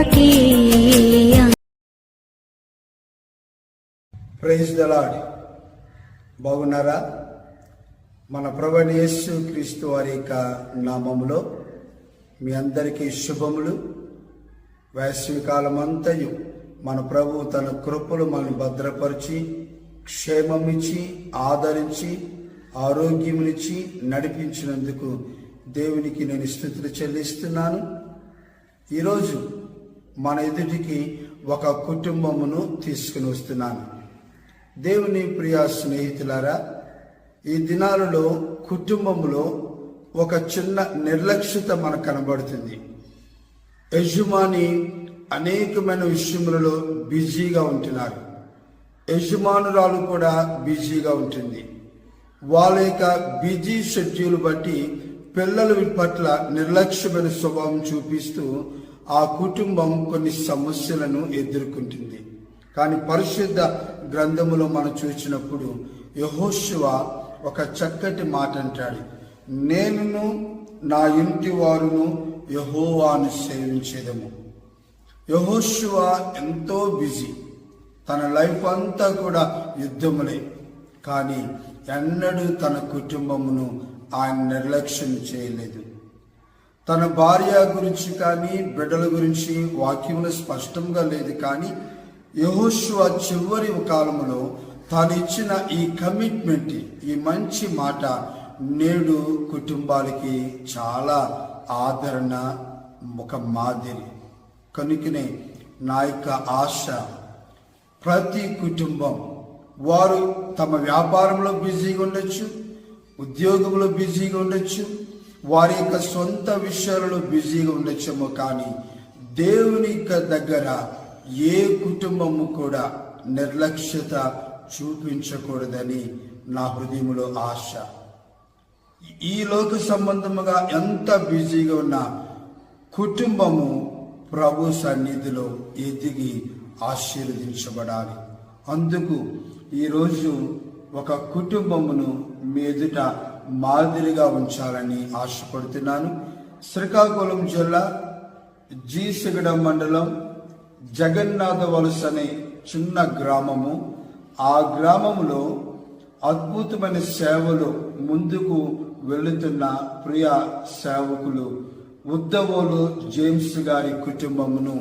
కృపకి. Praise the lord. బాగున్నారా? మన ప్రభువైన యేసు క్రీస్తు వారి యొక్క నామములో మీ అందరికీ శుభములు. వేసవి కాలమంతయు మన ప్రభు తన కృపలు మనల్ని భద్రపరిచి, క్షేమమిచ్చి, ఆదరించి, ఆరోగ్యమునిచ్చి నడిపించినందుకు దేవునికి నేను స్తుతులు చెల్లిస్తున్నాను. ఈరోజు మన ఎదుటికి ఒక కుటుంబమును తీసుకుని వస్తున్నాను. దేవుని ప్రియ స్నేహితులారా, ఈ దినాలలో కుటుంబంలో ఒక చిన్న నిర్లక్ష్యత మనకు కనబడుతుంది. యజమాని అనేకమైన విషయములలో బిజీగా ఉంటున్నారు. యజమానురాలు కూడా బిజీగా ఉంటుంది. వాళ్ళ యొక్క బిజీ షెడ్యూల్ బట్టి పిల్లల పట్ల నిర్లక్ష్యమైన స్వభావం చూపిస్తూ ఆ కుటుంబం కొన్ని సమస్యలను ఎదుర్కొంటుంది. కానీ పరిశుద్ధ గ్రంథములో మనం చూసినప్పుడు యెహోషువ ఒక చక్కటి మాట అంటాడు, నేనును నా ఇంటి వారును యెహోవాను సేవించేదము. యెహోషువ ఎంతో బిజీ, తన లైఫ్ అంతా కూడా యుద్ధములే. కానీ ఎన్నడూ తన కుటుంబమును ఆయన నిర్లక్ష్యం చేయలేదు. తన భార్య గురించి కానీ బిడ్డల గురించి వాక్యములు స్పష్టంగా లేదు. కానీ యెహోషువ చివరి కాలంలో తాను ఇచ్చిన ఈ కమిట్మెంట్, ఈ మంచి మాట నేడు కుటుంబాలకి చాలా ఆదరణ, ఒక మాదిరి. కనుకనే నా యొక్క ఆశ, ప్రతి కుటుంబం వారు తమ వ్యాపారంలో బిజీగా ఉండొచ్చు, ఉద్యోగంలో బిజీగా ఉండొచ్చు, వారి యొక్క సొంత విషయాలలో బిజీగా ఉండొచ్చేమో, కానీ దేవుని దగ్గర ఏ కుటుంబము కూడా నిర్లక్ష్యత చూపించకూడదని నా హృదయంలో ఆశ. ఈ లోక సంబంధముగా ఎంత బిజీగా ఉన్న కుటుంబము ప్రభు సన్నిధిలో ఎదిగి ఆశీర్వదించబడాలి. అందుకు ఈరోజు ఒక కుటుంబమును మీ ఎదుట మాదిరిగా ఉంచాలని ఆశపడుతున్నాను. శ్రీకాకుళం జిల్లా జీసగడ మండలం జగన్నాథ వలస అనే చిన్న గ్రామము. ఆ గ్రామంలో అద్భుతమైన సేవలు ముందుకు వెళుతున్న ప్రియ సేవకులు ఉద్దవోలు జేమ్స్ గారి కుటుంబమును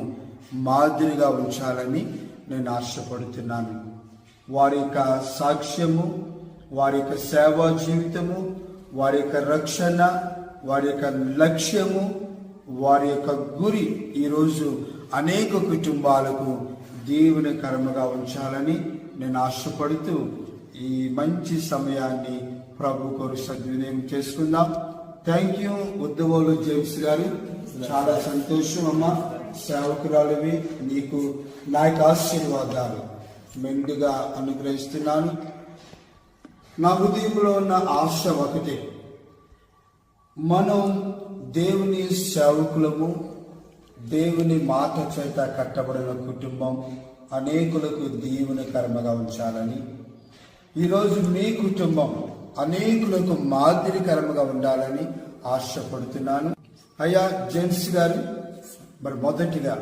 మాదిరిగా ఉంచాలని నేను ఆశపడుతున్నాను. వారి యొక్క సాక్ష్యము, వారి యొక్క సేవా జీవితము, వారి యొక్క రక్షణ, వారి యొక్క లక్ష్యము, వారి యొక్క గురి ఈరోజు అనేక కుటుంబాలకు దీవెనకరముగా ఉంచాలని నేను ఆశపడుతూ ఈ మంచి సమయాన్ని ప్రభు కొరకు సద్వినియోగం చేసుకుందాం. థ్యాంక్ యూ ఉద్దవోలు జేమ్స్ గారు, చాలా సంతోషం అమ్మా. సేవకురాలివి, నీకు నా యొక్క ఆశీర్వాదాలు మెండుగా అనుగ్రహిస్తున్నాను. నా హృదయంలో ఉన్న ఆశ ఒకటే, మనం దేవుని సేవకులము, దేవుని మాట చేత కట్టబడిన కుటుంబం అనేకులకు దీవెనకరముగా ఉంచాలని, ఈరోజు మీ కుటుంబం అనేకులకు మాదిరికరముగా ఉండాలని ఆశపడుతున్నాను. అయ్యా జేమ్స్ గారు, మరి మొదటిగా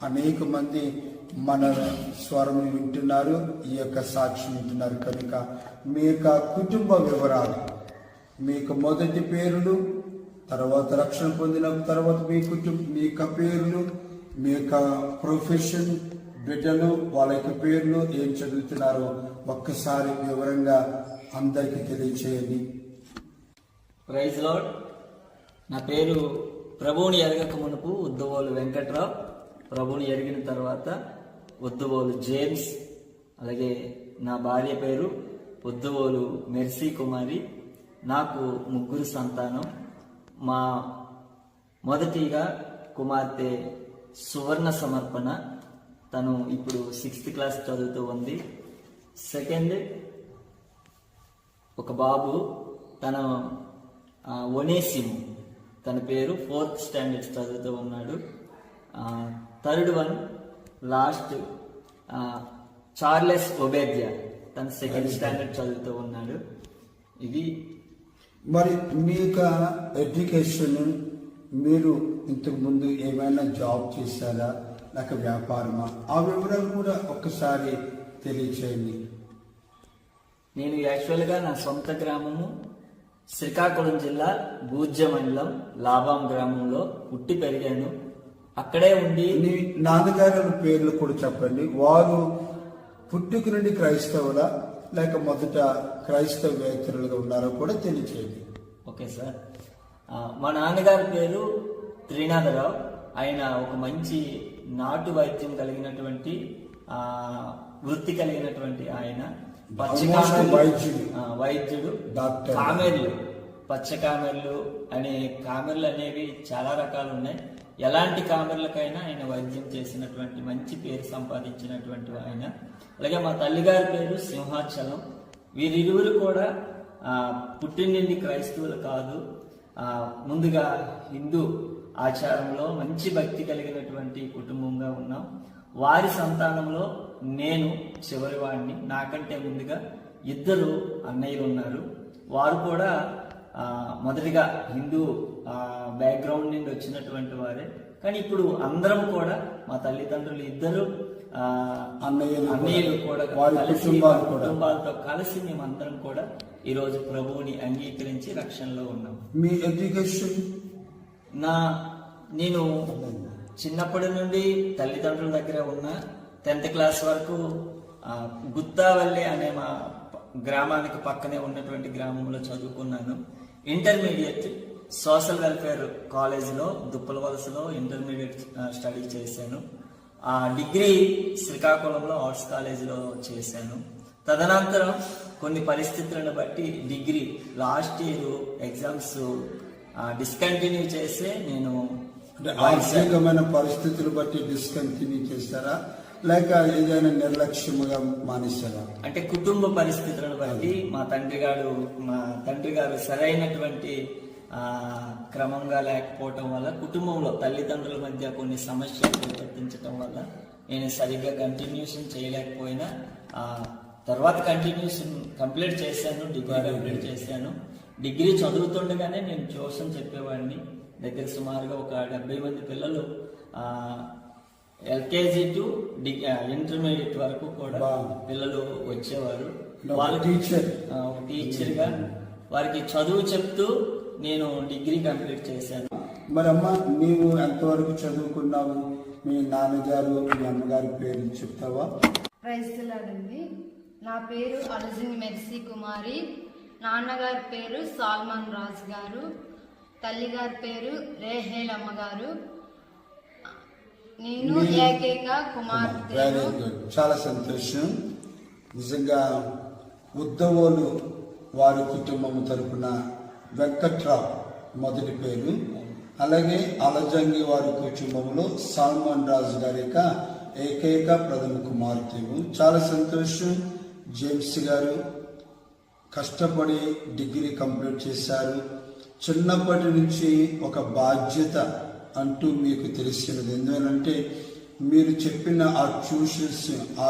అనేక మంది మన స్వరం వింటున్నారు, ఈ యొక్క సాక్ష్యం వింటున్నారు. కనుక మీ యొక్క కుటుంబ వివరాలు, మీ యొక్క మొదటి పేర్లు, తర్వాత రక్షణ పొందిన తర్వాత మీ యొక్క పేర్లు, మీ యొక్క ప్రొఫెషన్, బిడ్డలు, వాళ్ళ యొక్క పేర్లు, ఏం చదువుతున్నారో ఒక్కసారి వివరంగా అందరికీ తెలియచేయండి. Praise lord. నా పేరు ప్రభువుని ఎరగక మునుపు ఉద్దవోలు వెంకట్రావు, ప్రభువుని ఎరిగిన తర్వాత ఉద్దవోలు జేమ్స్, అలాగే నా భార్య పేరు ఉద్దవోలు మెర్సీ కుమారి. నాకు 3 సంతానం. మా మొదటిగా కుమార్తె సువర్ణ సమర్పణ, తను ఇప్పుడు 6th క్లాస్ చదువుతూ ఉంది. సెకండ్ ఒక బాబు, తను ఒనేసిము, తన పేరు 4th స్టాండర్డ్ చదువుతూ ఉన్నాడు. థర్డ్ వన్ లాస్ట్ చార్లెస్ ఒబేద్యా, తను 2nd స్టాండర్డ్ చదువుతూ ఉన్నాడు. ఇది మరి మీ యొక్క ఎడ్యుకేషన్ మీరు ఇంతకు ముందు ఏమైనా జాబ్ చేశారా లేక వ్యాపారమా? ఆ వివరాలు కూడా ఒక్కసారి తెలియచేయండి. నేను యాక్చువల్గా నా సొంత గ్రామము శ్రీకాకుళం జిల్లా బూజ్య మండలం లాభాం గ్రామంలో పుట్టి పెరిగాను. అక్కడే ఉండి మీ నాన్నగారి పేర్లు కూడా చెప్పండి. వారు పుట్టుక నుండి క్రైస్తవులా లేక మొదట క్రైస్తవేతరులుగా ఉన్నారో కూడా తెలియచేయండి. Okay sir. మా నాన్నగారి పేరు త్రినాథరావు. ఆయన ఒక మంచి నాటు వైద్యం కలిగినటువంటి వృత్తి కలిగినటువంటి ఆయన. వైద్యుడు, డాక్టర్. కామెర్లు, పచ్చ కామెర్లు అనే కామెర్లు అనేవి చాలా రకాలు ఉన్నాయి. ఎలాంటి కామెర్లకైనా ఆయన వైద్యం చేసినటువంటి మంచి పేరు సంపాదించినటువంటి ఆయన. అలాగే మా తల్లిగారి పేరు సింహాచలం. వీరిరువురు కూడా పుట్టినిండి క్రైస్తవులు కాదు, ముందుగా హిందూ ఆచారంలో మంచి భక్తి కలిగినటువంటి కుటుంబంగా ఉన్నాం. వారి సంతానంలో నేను చివరి వాడిని. నాకంటే ముందుగా ఇద్దరు అన్నయ్యలు ఉన్నారు. వారు కూడా మొదటిగా హిందూ బ్యాక్గ్రౌండ్ నుండి వచ్చినటువంటి వారే. కానీ ఇప్పుడు అందరం కూడా మా తల్లిదండ్రులు ఇద్దరు అన్నయ్యలు కూడా కుటుంబాలతో కలిసి మేమందరం కూడా ఈరోజు ప్రభువుని అంగీకరించి రక్షణలో ఉన్నాం. మీ ఎడ్యుకేషన్? నేను చిన్నప్పటి నుండి తల్లిదండ్రుల దగ్గర ఉన్న 10th క్లాస్ వరకు గుత్తావల్లి అనే మా గ్రామానికి పక్కనే ఉన్నటువంటి గ్రామంలో చదువుకున్నాను. ఇంటర్మీడియట్ సోషల్ వెల్ఫేర్ కాలేజీలో దుప్పలవలసలో ఇంటర్మీడియట్ స్టడీ చేశాను. డిగ్రీ శ్రీకాకుళంలో ఆర్ట్స్ కాలేజీలో చేశాను. తదనంతరం కొన్ని పరిస్థితులను బట్టి degree last year exams discontinue చేసి నేను ఆర్థికమైన పరిస్థితులు బట్టి డిస్కంటిన్యూ చేస్తారా లేక ఏదైనా నిర్లక్ష్యముగా మానేశారా? అంటే కుటుంబ పరిస్థితులను బట్టి మా తండ్రి గారు సరైనటువంటి క్రమంగా లేకపోవటం వల్ల, కుటుంబంలో తల్లిదండ్రుల మధ్య కొన్ని సమస్యలు తప్పించటం వల్ల నేను సరిగ్గా కంటిన్యూషన్ చేయలేకపోయినా తర్వాత కంప్లీట్ చేశాను. డిగ్రీ కంప్లీట్ చేశాను. డిగ్రీ చదువుతుండగానే నేను ట్యూషన్ చెప్పేవాడిని. దగ్గర సుమారుగా ఒక 70 మంది పిల్లలు LKG టు ఇంటర్మీడియట్ వరకు కూడా పిల్లలు వచ్చేవారు. వాళ్ళు టీచర్గా వారికి చదువు చెప్తూ నేను డిగ్రీ కంప్లీట్ చేశాను. మరి అమ్మ, నీవు ఎంతవరకు చదువుకున్నావు? మీ నాన్నగారు మీ అమ్మగారి పేరు చెప్తావా? ప్రైజ్లాడండి. నా పేరు అలజిన్ మెర్సీ కుమారి. నాన్నగారి పేరు సాల్మన్ రాజు గారు. తల్లిగారి పేరు రేహేల్ అమ్మగారు. నేను ఏకైక కుమార్తె. చాలా సంతోషం. నిజంగా ఉద్దవోలు వారి కుటుంబం తరపున వెంకట్రావు మొదటి పేరు, అలాగే అలజంగి వారి కుటుంబంలో సాల్మన్ రాజు గారి ఏకైక ప్రథమ కుమార్తె. చాలా సంతోషం. జేమ్స్ గారు కష్టపడి డిగ్రీ కంప్లీట్ చేశారు. చిన్నప్పటి నుంచి ఒక బాధ్యత అంటూ మీకు తెలిసినది. ఎందుకంటే మీరు చెప్పిన ఆ ట్యూషన్స్, ఆ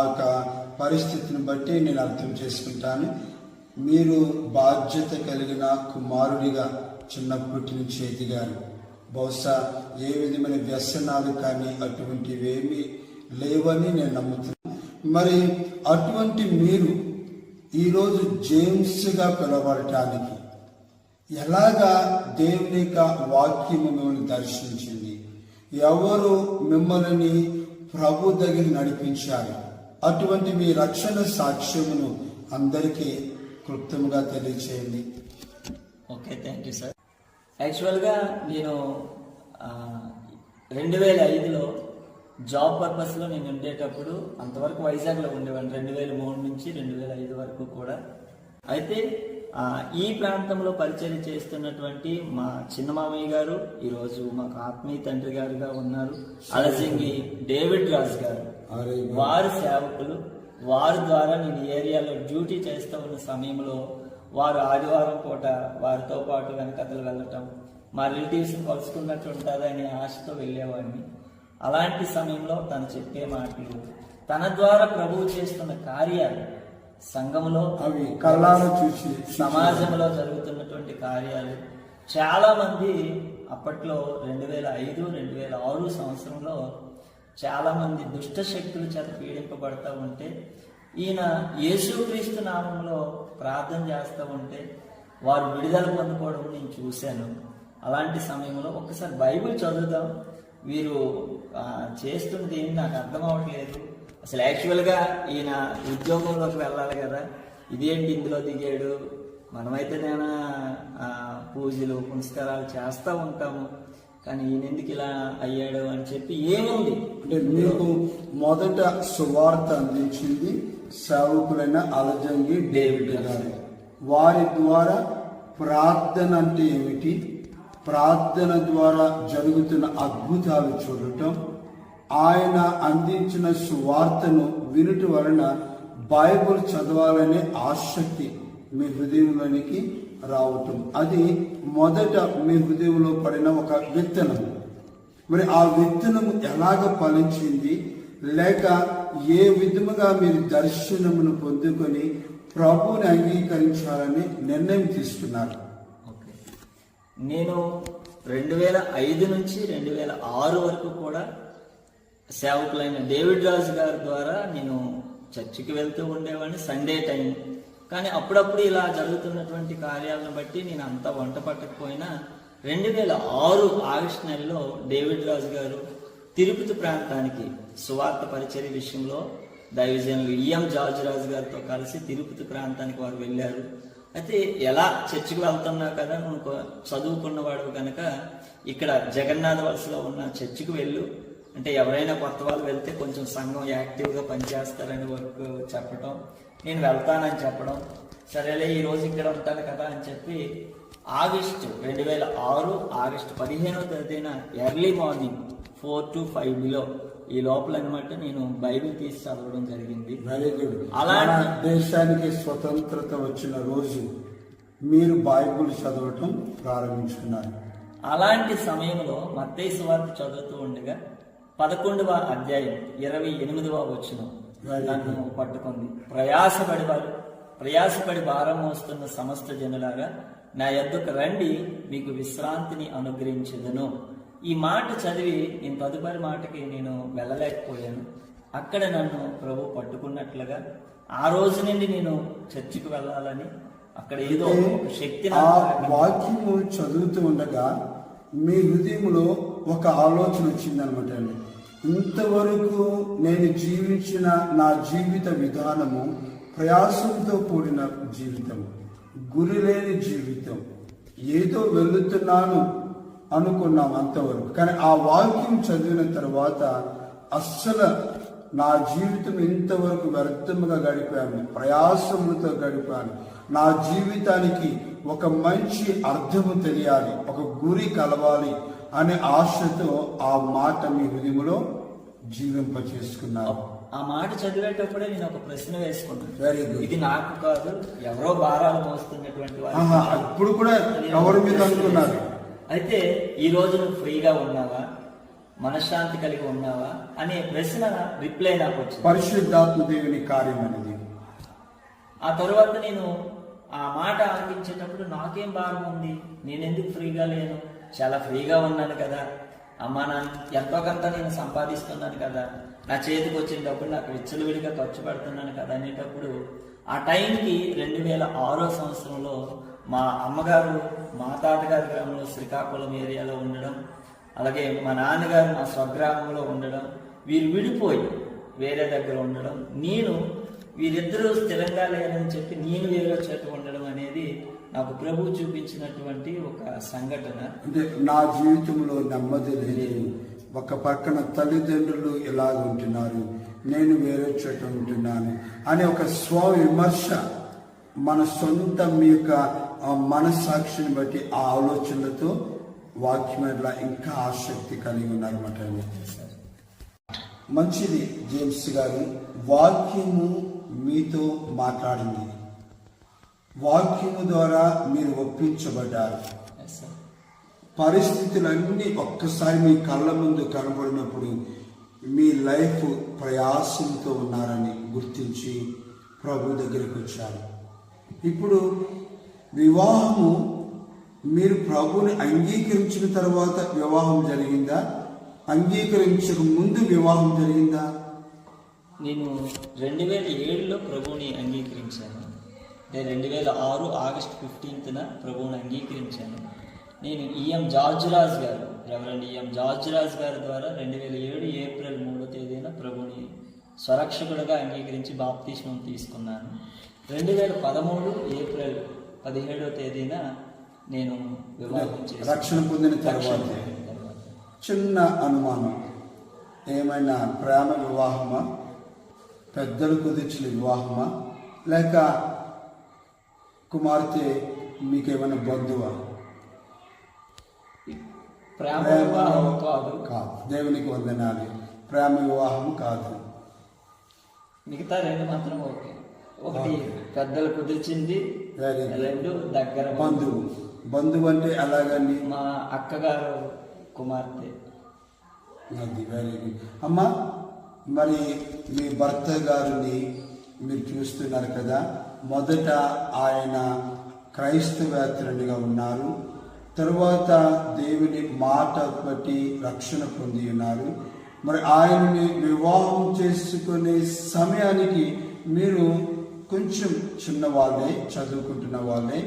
పరిస్థితిని బట్టి నేను అర్థం చేసుకుంటాను. మీరు బాధ్యత కలిగిన కుమారుడిగా చిన్నప్పటి నుంచి ఎదిగారు. బహుశా ఏ విధమైన వ్యసనాలు కానీ అటువంటివి ఏమీ లేవని నేను నమ్ముతున్నాను. మరి అటువంటి మీరు ఈరోజు జేమ్స్గా పిలవడానికి ఎలాగా దేవుని యొక్క వాక్యము మిమ్మల్ని దర్శించింది? ఎవరు మిమ్మల్ని ప్రభు దగ్గర నడిపించారు? అటువంటి మీ రక్షణ సాక్ష్యమును అందరికీ క్లుప్తంగా తెలియచేయండి. Okay, thank you sir. యాక్చువల్గా నేను 2005లో జాబ్ పర్పస్లో నేను ఉండేటప్పుడు అంతవరకు వైజాగ్లో ఉండేవాడిని. 2003 నుంచి 2005 వరకు కూడా. అయితే ఈ ప్రాంతంలో పరిచయం చేస్తున్నటువంటి మా చిన్న మామయ్య గారు ఈరోజు మాకు ఆత్మీయ తండ్రి గారుగా ఉన్నారు, అలసింగి డేవిడ్ రాజ్ గారు. వారి సేవకులు. వారి ద్వారా నేను ఏరియాలో డ్యూటీ చేస్తూ ఉన్న సమయంలో వారు ఆదివారం పూట వారితో పాటు వెనకతలు వెళ్ళటం, మా రిలేటివ్స్ని కలుసుకున్నట్టు ఉంటుందనే ఆశతో వెళ్ళేవాడిని. అలాంటి సమయంలో తను చెప్పే మాటలు, తన ద్వారా ప్రభువు చేస్తున్న కార్యాలు, సంఘంలో అవి కళ్ళారా చూసి సమాజంలో జరుగుతున్నటువంటి కార్యాలు, చాలా మంది అప్పట్లో 2005, 2006 సంవత్సరంలో చాలామంది దుష్ట శక్తుల చేత పీడింపబడతా ఉంటే ఈయన యేసుక్రీస్తు నామంలో ప్రార్థన చేస్తూ ఉంటే వారు విడుదల పొందుకోవడం నేను చూశాను. అలాంటి సమయంలో ఒక్కసారి బైబిల్ చదువుదాం, వీరు చేస్తున్నది ఏమి నాకు అర్థం అవ్వట్లేదు, అసలు యాక్చువల్గా ఈయన ఉద్యోగంలోకి వెళ్ళాలి కదా, ఇదేంటి ఇందులో దిగాడు, మనమైతే నేను పూజలు పునస్కారాలు చేస్తూ ఉంటాము, కానీ ఈయన ఎందుకు ఇలా అయ్యాడు అని చెప్పి ఏముంది అంటే మీకు మొదట సువార్త అందించింది సేవకులైన అలజంగి డేవిడ్ గారు. వారి ద్వారా ప్రార్థన అంటే ఏమిటి, ప్రార్థన ద్వారా జరుగుతున్న అద్భుతాలు చూడటం, ఆయన అందించిన సువార్తను వినుట వలన బైబిల్ చదవాలనే ఆసక్తి మీ హృదయంలోనికి రావటం, అది మొదట మీ హృదయంలో పడిన ఒక విత్తనం. మరి ఆ విత్తనం ఎలాగ ఫలించింది, లేక ఏ విధముగా మీరు దర్శనమును పొందుకొని ప్రభువుని అంగీకరించాలని నిర్ణయం తీసుకున్నారు? నేను 2005 నుంచి 2006 వరకు కూడా సేవకులైన డేవిడ్ రాజు గారి ద్వారా నేను చర్చికి వెళ్తూ ఉండేవాడిని సండే టైం. కానీ అప్పుడప్పుడు ఇలా జరుగుతున్నటువంటి కార్యాలను బట్టి నేను అంతా వంట పట్టకపోయినా 2006 ఆగస్టు నెలలో డేవిడ్ రాజు గారు తిరుపతి ప్రాంతానికి సువార్త పరిచర్య విషయంలో దైవజనులు ఈఎం జార్జ్ రాజు గారితో కలిసి తిరుపతి ప్రాంతానికి వారు వెళ్ళారు. అయితే ఎలా చర్చికి వెళ్తున్నా కదా, నువ్వు చదువుకున్నవాడు కనుక ఇక్కడ జగన్నాథ వలసలో ఉన్న చర్చికి వెళ్ళు, అంటే ఎవరైనా కొత్త వాళ్ళు వెళ్తే కొంచెం సంఘం యాక్టివ్గా పనిచేస్తారని వరకు చెప్పడం, నేను వెళ్తానని చెప్పడం, సరేలే ఈరోజు ఇక్కడ ఉంటాను కదా అని చెప్పి ఆగస్టు 2006 ఆగస్టు 15వ తేదీన ఎర్లీ మార్నింగ్ 4 to 5 బిలో ఈ లోపల అనమాట నేను బైబిల్ తీసి చదవడం జరిగింది. Very good. అలాంటి దేశానికి స్వతంత్రత వచ్చిన రోజు మీరు బైబిల్ చదవటం ప్రారంభించుకున్నారు. అలాంటి సమయంలో మత్తయి సువార్త చదువుతూ ఉండగా 11వ అధ్యాయం 28వ వచనం నన్ను పట్టుకుంది. ప్రయాసపడి భారం మోస్తున్న సమస్త జనులారా నా యొద్దకు రండి, మీకు విశ్రాంతిని అనుగ్రహించెదను. ఈ మాట చదివి నేను తదుపరి మాటకి నేను వెళ్ళలేకపోయాను. అక్కడ నన్ను ప్రభు పట్టుకున్నట్లుగా ఆ రోజు నుండి నేను చర్చికి వెళ్ళాలని అక్కడ ఏదో ఒక శక్తి, ఆ వాక్యము చదువుతూ ఉండగా మీ హృదయంలో ఒక ఆలోచన వచ్చిందనమాట అండి. ఇంతవరకు నేను జీవించిన నా జీవిత విధానము ప్రయాసంతో కూడిన జీవితం, గురి లేని జీవితం, ఏదో వెళుతున్నాను అనుకున్నాం అంతవరకు. కానీ ఆ వాక్యం చదివిన తర్వాత అస్సలు నా జీవితం ఇంతవరకు వ్యర్థముగా గడిపాను, ప్రయాసములతో గడిపాను, నా జీవితానికి ఒక మంచి అర్థము తెలియాలి, ఒక గురి కలవాలి అనే ఆశతో ఆ మాట మీ హృదయంలో జీవింప చేసుకున్నారు. ఆ మాట చదివేటప్పుడే నేను ఒక ప్రశ్న వేసుకున్నాను. Very good. ఇది నాకు కాదు, ఎవరో భారాలు మోస్తున్నటువంటి వారు, ఇప్పుడు కూడా ఎవరి మీద అనుకున్నారు. అయితే ఈ రోజు నువ్వు ఫ్రీగా ఉన్నావా, మనశ్శాంతి కలిగి ఉన్నావా అనే ప్రశ్న రిప్లై నాకు వచ్చింది. పరిశుద్ధాత్మ దేవుని కార్యం అనేది. ఆ తర్వాత నేను ఆ మాట ఆలకించేటప్పుడు నాకేం భారం ఉంది, నేను ఎందుకు ఫ్రీగా లేను, చాలా ఫ్రీగా ఉన్నాను కదా, అమ్మా నాన్న ఎంతో కొంత నేను సంపాదిస్తున్నాను కదా, నా చేతికి వచ్చిన డబ్బులు నాకు విచ్చలవిడిగా ఖర్చు పెడుతున్నాను కదా అనేటప్పుడు ఆ టైంకి 2006 సంవత్సరంలో మా అమ్మగారు మా తాతగారి గ్రామంలో శ్రీకాకుళం ఏరియాలో ఉండడం, అలాగే మా నాన్నగారు మా స్వగ్రామంలో ఉండడం, వీరు విడిపోయి వేరే దగ్గర ఉండడం, నేను వీరిద్దరూ స్థిరంగా లేరని చెప్పి నేను వేరే చోట ఉండడం అనేది నాకు ప్రభువు చూపించినటువంటి ఒక సంఘటన. అంటే నా జీవితంలో నెమ్మది లేదు, ఒక పక్కన తల్లిదండ్రులు ఇలాగ ఉంటున్నారు, నేను వేరే చోట ఉంటున్నాను అనే ఒక స్వ విమర్శ, మన సొంత మీ యొక్క మనస్సాక్షిని బట్టి ఆ ఆలోచనలతో వాక్యం మీద ఇంకా ఆసక్తి కలిగి ఉన్నారన్నమాట. మంచిది జేమ్స్ గారు, వాక్యము మీతో మాట్లాడింది, వాక్యము ద్వారా మీరు ఒప్పించబడ్డారు. పరిస్థితులన్నీ ఒక్కసారి మీ కళ్ళ ముందు కనబడినప్పుడు మీ లైఫ్ ప్రయాసంతో ఉన్నారని గుర్తించి ప్రభు దగ్గరికి వచ్చారు. ఇప్పుడు వివాహము మీరు ప్రభుని అంగీకరించిన తర్వాత వివాహం జరిగిందా, అంగీకరించక ముందు వివాహం జరిగిందా? నేను 2007లో ప్రభువుని అంగీకరించాను. నేను 2006 ఆగస్టు 15న ప్రభువుని అంగీకరించాను. నేను ఈఎం జార్జ్ రాజ్ గారు, రెవరెండ్ ఈఎం జార్జ్ రాజ్ గారి ద్వారా 2007 ఏప్రిల్ 3వ తేదీన ప్రభువుని స్వరక్షకుడిగా అంగీకరించి బాప్తిస్మం తీసుకున్నాను. 2013 ఏప్రిల్ 17వ తేదీన నేను వివాహం చేశాను. రక్షణ పొందిన తర్వాత చిన్న అనుమానం, ఏమైనా ప్రేమ వివాహమా, పెద్దలు కుదిర్చిన వివాహమా, లేక కుమార్తె మీకేమైనా బంధువా? ప్రేమ వివాహం కాదు. దేవునికి వందనాలు. ప్రేమ వివాహం కాదు. మిగతా రెండు మాత్రం ఓకే. ఒకటి పెద్దలు కుదిర్చింది, రెండు దగ్గర బంధువు. బంధువు అంటే అలాగని మా అక్కగారు కుమార్తె. అది వెరీ గుడ్. అమ్మా, మరి మీ భర్త గారిని మీరు చూస్తున్నారు కదా, మొదట ఆయన క్రైస్తవేతరునిగా ఉన్నారు, తరువాత దేవుని మాట బట్టి రక్షణ పొంది ఉన్నారు. మరి ఆయన్ని వివాహం చేసుకునే సమయానికి మీరు కొంచెం చిన్నవాళ్ళే, చదువుకుంటున్న వాళ్ళే.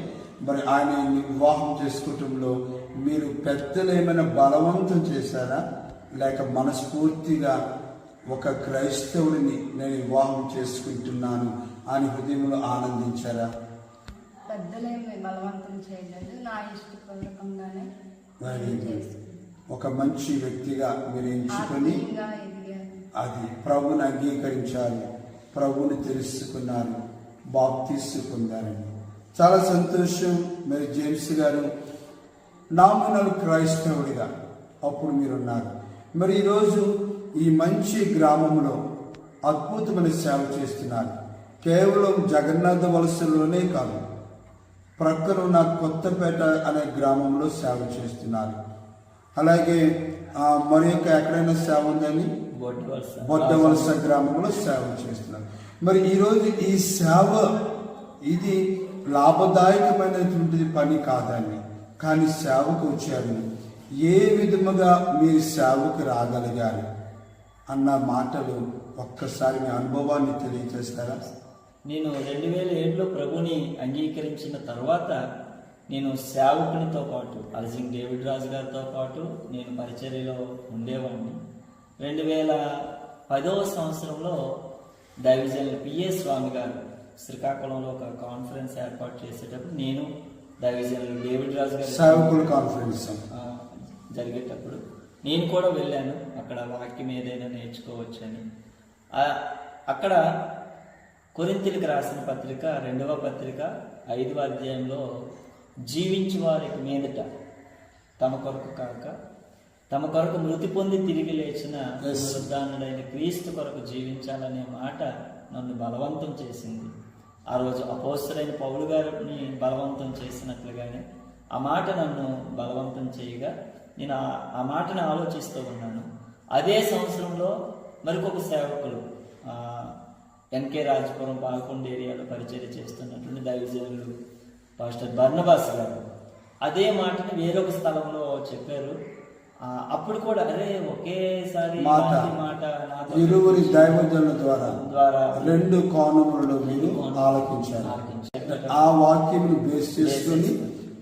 మరి ఆయన వివాహం చేసుకోవటంలో మీరు పెద్దలు ఏమైనా బలవంతం చేశారా, లేక మనస్ఫూర్తిగా ఒక క్రైస్తవుడిని నేను వివాహం చేసుకుంటున్నాను అని హృదయంలో ఆనందించారా? పెద్దలేమి బలవంతం చేయలేదు, నా ఇష్టపూర్వకంగానే ఒక మంచి వ్యక్తిగా మీరు ఎంచుకొని అది ప్రభుని అంగీకరించారు, ప్రభుని తెలుసుకున్నారు, బాప్తిస్మం పొందారండి. చాలా సంతోషం. మరి జేమ్స్ గారు నామినల్ క్రైస్తవుడిగా అప్పుడు మీరున్నారు. మరి ఈరోజు ఈ మంచి గ్రామంలో అద్భుతమైన సేవ చేస్తున్నారు. కేవలం జగన్నాథ వలసలోనే కాదు, ప్రక్కన ఉన్న కొత్తపేట అనే గ్రామంలో సేవ చేస్తున్నారు. అలాగే మరి ఎక్కడైనా సేవ ఉందని బొడ్డవలస గ్రామంలో సేవ చేస్తున్నారు. మరి ఈరోజు ఈ సేవ ఇది లాభదాయకమైనటువంటి పని కాదని, కానీ సేవకు వచ్చారు. ఏ విధముగా మీరు సేవకు రాగలిగారు అన్న మాటలు ఒక్కసారి మీ అనుభవాన్ని తెలియజేస్తారా? నేను 2007లో ప్రభుని అంగీకరించిన తర్వాత నేను సేవకునితో పాటు అలజింగ్ డేవిడ్ రాజు గారితో పాటు నేను పరిచర్యలో ఉండేవాడిని. 2010వ సంవత్సరంలో దైవజనులు పిఏ స్వామి గారు శ్రీకాకుళంలో ఒక కాన్ఫరెన్స్ ఏర్పాటు చేసేటప్పుడు నేను దైవజనులు డేవిడ్ రాజు గారు సేవకుల కాన్ఫరెన్స్ జరిగేటప్పుడు నేను కూడా వెళ్ళాను. అక్కడ వాక్యం ఏదైనా నేర్చుకోవచ్చని. అక్కడ కొరింథీయులకు రాసిన పత్రిక 2వ పత్రిక 5వ అధ్యాయంలో జీవించు వారికి మీదట తమ కొరకు కాక తమ కొరకు మృతి పొంది తిరిగి లేచిన పునరుద్ధానుడైన క్రీస్తు కొరకు జీవించాలనే మాట నన్ను బలవంతం చేసింది. ఆ రోజు అపోస్తలుడైన పౌలు గారిని బలవంతం చేసినట్లుగానే ఆ మాట నన్ను బలవంతం చేయగా నేను ఆ మాటను ఆలోచిస్తూ ఉన్నాను. అదే సంవత్సరంలో మరికొక సేవకులు ఎన్కే రాజపురం పాల్కొండ ఏరియాలో పరిచర్య చేస్తున్నటువంటి దైవజనులు పాస్టర్ బర్నబాస్ గారు అదే మాటని వేరొక స్థలంలో చెప్పారు. అప్పుడు కూడా అరే ఒకేసారి మాట ఇరువురి దైవజనుల ద్వారా రెండు కోణములలో మీరు ఆలకించారు. ఆ వాక్యం బేస్ చేసుకొని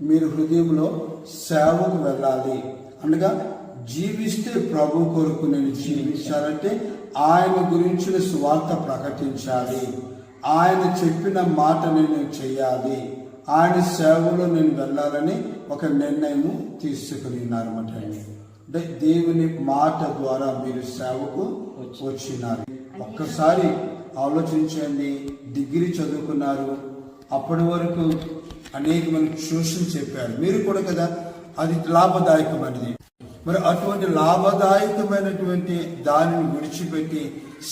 మీరు హృదయంలో సేవకు వెళ్ళాలి అనగా జీవిస్తే ప్రభు కొరకు నేను జీవించాలంటే ఆయన గురించిన సువార్త ప్రకటించాలి, ఆయన చెప్పిన మాట నేను చేయాలి, ఆయన సేవలో నేను వెళ్ళాలని ఒక నిర్ణయం తీసుకుని ఉన్నారన్నమాట. అంటే దేవుని మాట ద్వారా మీరు సేవకు వచ్చినారు. ఒక్కసారి ఆలోచించండి. డిగ్రీ చదువుకున్నారు, అప్పటి వరకు అనేకమంది ట్యూషన్ చెప్పారు, మీరు కూడా కదా, అది లాభదాయకమైనది. మరి అటువంటి లాభదాయకమైనటువంటి దానిని విడిచిపెట్టి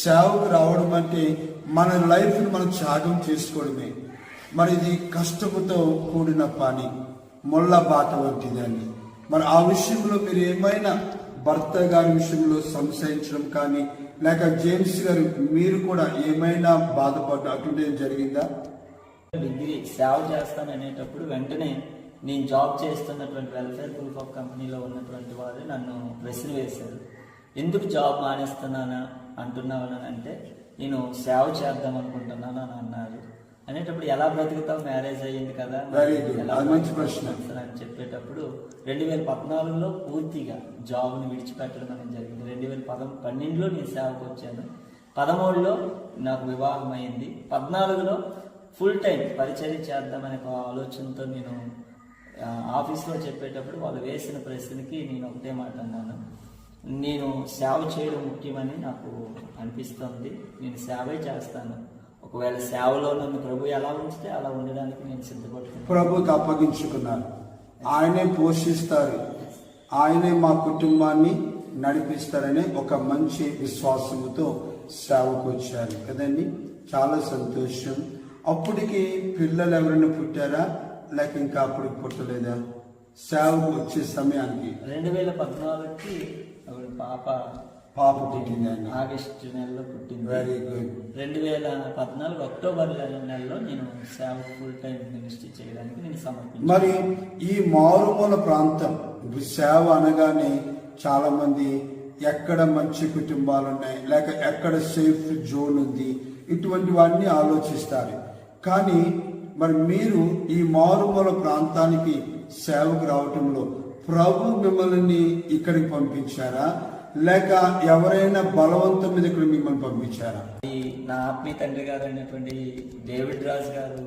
సేవకు రావడం అంటే మన లైఫ్ని మనం త్యాగం చేసుకోవడమే. మరి ఇది కష్టముతో కూడిన పని, ముళ్ళ బాట వంటిదని. మరి ఆ విషయంలో మీరు ఏమైనా భర్త గారి విషయంలో సంశయించడం కానీ, లేక జేమ్స్ గారు మీరు కూడా ఏమైనా బాధపడ్డ అటువంటి జరిగిందా? డిగ్రీ సేవ చేస్తాననేటప్పుడు వెంటనే నేను జాబ్ చేస్తున్నటువంటి వెల్ఫేర్ గ్రూప్ ఆఫ్ కంపెనీలో ఉన్నటువంటి వారు నన్ను ప్రశ్న వేశారు, ఎందుకు జాబ్ మానేస్తున్నాను అంటున్నావు అంటే, నేను సేవ చేద్దాం అనుకుంటున్నాను అని అన్నారు. అనేటప్పుడు ఎలా బ్రతుకుతావు, మ్యారేజ్ అయ్యింది కదా, ఎలా మంచి ప్రశ్న అని చెప్పేటప్పుడు 2014లో పూర్తిగా జాబ్ని విడిచిపెట్టడం అనేది జరిగింది. 2012లో నేను సేవకు వచ్చాను, 13లో నాకు వివాహం అయింది, 14లో ఫుల్ టైం పరిచర్య చేద్దామనే ఒక ఆలోచనతో నేను ఆఫీస్లో చెప్పేటప్పుడు వాళ్ళు వేసిన ప్రశ్నకి నేను ఒకటే మాట అన్నాను, నేను సేవ చేయడం ముఖ్యమని నాకు అనిపిస్తుంది, నేను సేవే చేస్తాను, ఒకవేళ సేవలో నన్ను ప్రభు ఎలా ఉంచితే అలా ఉండడానికి నేను సిద్ధపడుతున్నాను. ప్రభుకి అప్పగించుకున్నారు, ఆయనే పోషిస్తారు, ఆయనే మా కుటుంబాన్ని నడిపిస్తారనే ఒక మంచి విశ్వాసంతో సేవకు వచ్చారు కదండి. చాలా సంతోషం. అప్పటికి పిల్లలు ఎవరైనా పుట్టారా, లేక ఇంకా అప్పటికి పుట్టలేదా? సేవకు వచ్చే సమయానికి 2014కి పాప పుట్టిందండి, ఆగస్టు నెలలో పుట్టింది. Very good. 2014 అక్టోబర్ నెలలో నేను సేవ ఫుల్ టైం మినిస్ట్రీ చేయడానికి నేను సమర్పించాను. మరి ఈ మారుమూల ప్రాంతం సేవ అనగానే చాలా మంది ఎక్కడ మంచి కుటుంబాలు ఉన్నాయి, లేక ఎక్కడ సేఫ్ జోన్ ఉంది, ఇటువంటి వాటిని ఆలోచిస్తారు. కానీ మరి మీరు ఈ మారుమూల ప్రాంతానికి సేవకు రావటంలో ప్రభు మిమ్మల్ని ఇక్కడికి పంపించారా, లేక ఎవరైనా బలవంతం మీద ఇక్కడ మిమ్మల్ని పంపించారా? నా ఆత్మీయ తండ్రి గారు అయినటువంటి డేవిడ్ రాజ్ గారు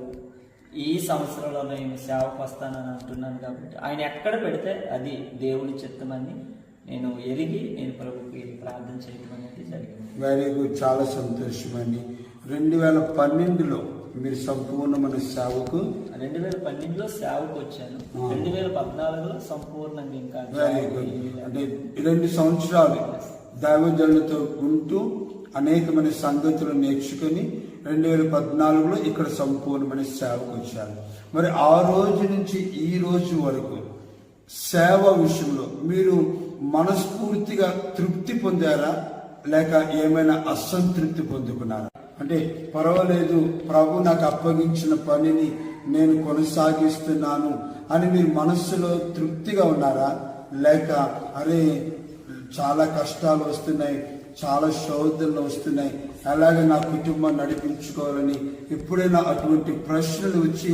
ఈ సంవత్సరంలో నేను సేవకు వస్తానని అంటున్నాను కాబట్టి ఆయన ఎక్కడ పెడితే అది దేవుని చిత్తమని నేను ఎరిగి నేను ప్రభుకి ప్రార్థన చేయడం అనేది జరిగింది. వెరీ గుడ్, చాలా సంతోషం అండి. 2012లో మీరు సంపూర్ణమైన సేవకు 2012లో సేవకు వచ్చాను, 2014లో సంపూర్ణంగా ఇంకా. Very good. అంటే 2 సంవత్సరాలు దైవజనులతో ఉంటూ అనేకమైన సంగతులు నేర్చుకుని 2014లో ఇక్కడ సంపూర్ణమైన సేవకు వచ్చారు. మరి ఆ రోజు నుంచి ఈ రోజు వరకు సేవ విషయంలో మీరు మనస్ఫూర్తిగా తృప్తి పొందారా, లేక ఏమైనా అసంతృప్తి పొందుకున్నారా? అంటే పర్వాలేదు, ప్రభు నాకు అప్పగించిన పనిని నేను కొనసాగిస్తున్నాను అని మీరు మనస్సులో తృప్తిగా ఉన్నారా, లేక అరే చాలా కష్టాలు వస్తున్నాయి, చాలా శోధనలు వస్తున్నాయి, అలాగే నా కుటుంబం నడిపించుకోవాలని ఎప్పుడైనా అటువంటి ప్రశ్నలు వచ్చి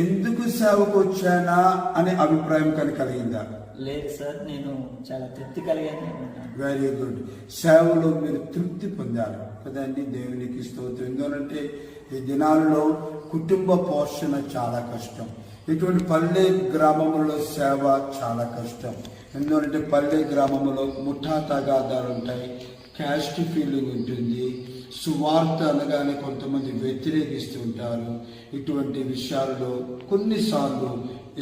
ఎందుకు సేవకు వచ్చానా అనే అభిప్రాయం కలిగిందా? లేదు సార్, నేను చాలా తృప్తి కలిగాను. Very good. సేవలో మీరు తృప్తి పొందారు కదండి, దేవునికి స్తోత్రం. ఎందుకంటే ఈ దినాలలో కుటుంబ పోషణ చాలా కష్టం. ఇటువంటి పల్లె గ్రామంలో సేవ చాలా కష్టం. ఎందుకంటే పల్లె గ్రామంలో ముఠా తగాదాలు ఉంటాయి, క్యాస్ట్ ఫీలింగ్ ఉంటుంది, సువార్త అనగానే కొంతమంది వ్యతిరేకిస్తూ ఉంటారు. ఇటువంటి విషయాల్లో కొన్నిసార్లు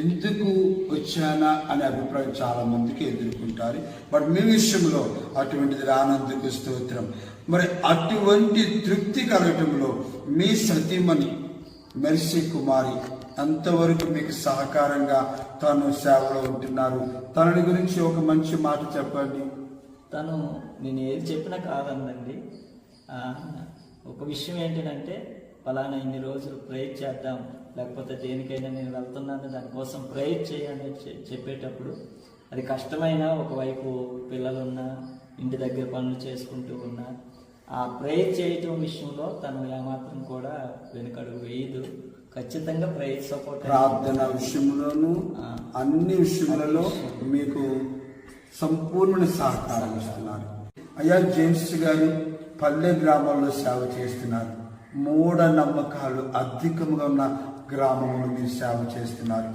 ఎందుకు వచ్చానా అనే అభిప్రాయం చాలా మందికి ఎదుర్కొంటారు. బట్ మీ విషయంలో అటువంటిది రానందుకు స్తోత్రం. మరి అటువంటి తృప్తి కలగటంలో మీ సతీమణి మెర్సీ కుమారి అంతవరకు మీకు సహకారంగా తను సేవలో ఉంటున్నారు. తనని గురించి ఒక మంచి మాట చెప్పండి. తను నేను ఏది చెప్పినా కాదండి. ఒక విషయం ఏంటంటే, ఫలానా ఇన్ని రోజులు ప్రేయర్ చేద్దాం, లేకపోతే దేనికైనా నేను వెళ్తున్నాను దానికోసం ప్రేయర్ చేయండి చెప్పేటప్పుడు అది కష్టమైన, ఒకవైపు పిల్లలున్నా ఇంటి దగ్గర పనులు చేసుకుంటూ ఉన్నా ఆ ప్రేయర్ చేయటం విషయంలో తను ఏమాత్రం కూడా వెనుకడుగు వేయదు. ఖచ్చితంగా ప్రేయర్ సపోర్ట్, ప్రార్థన విషయంలోనూ అన్ని విషయాలలో మీకు సంపూర్ణ సహకారం ఇస్తున్నారు. అయ్యా జేమ్స్ గారు పల్లె గ్రామాల్లో సేవ చేస్తున్నారు. మూఢ నమ్మకాలు అధికంగా ఉన్న గ్రామంలో మీరు సేవ చేస్తున్నారు.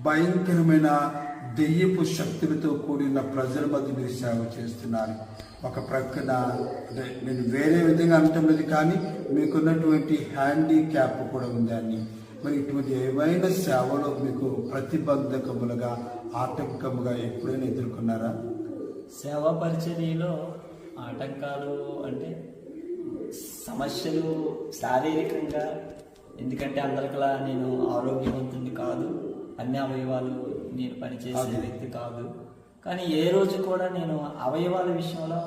భయంకరమైన దెయ్యపు శక్తులతో కూడిన ప్రజల మధ్య మీరు సేవ చేస్తున్నారు. ఒక ప్రక్కన నేను వేరే విధంగా అనటం లేదు, కానీ మీకున్నటువంటి హ్యాండిక్యాప్ కూడా ఉందని. మరి ఇటువంటి ఏవైనా సేవలో మీకు ప్రతిబంధకములుగా ఆటంకముగా ఎప్పుడైనా ఎదుర్కొన్నారా? సేవా పరిచర్యలో ఆటంకాలు అంటే సమస్యలు శారీరకంగా, ఎందుకంటే అందరికలా నేను ఆరోగ్యవంతుని కాదు, అన్ని అవయవాలు నేను పనిచేసే వ్యక్తి కాదు. కానీ ఏ రోజు కూడా నేను అవయవాల విషయంలో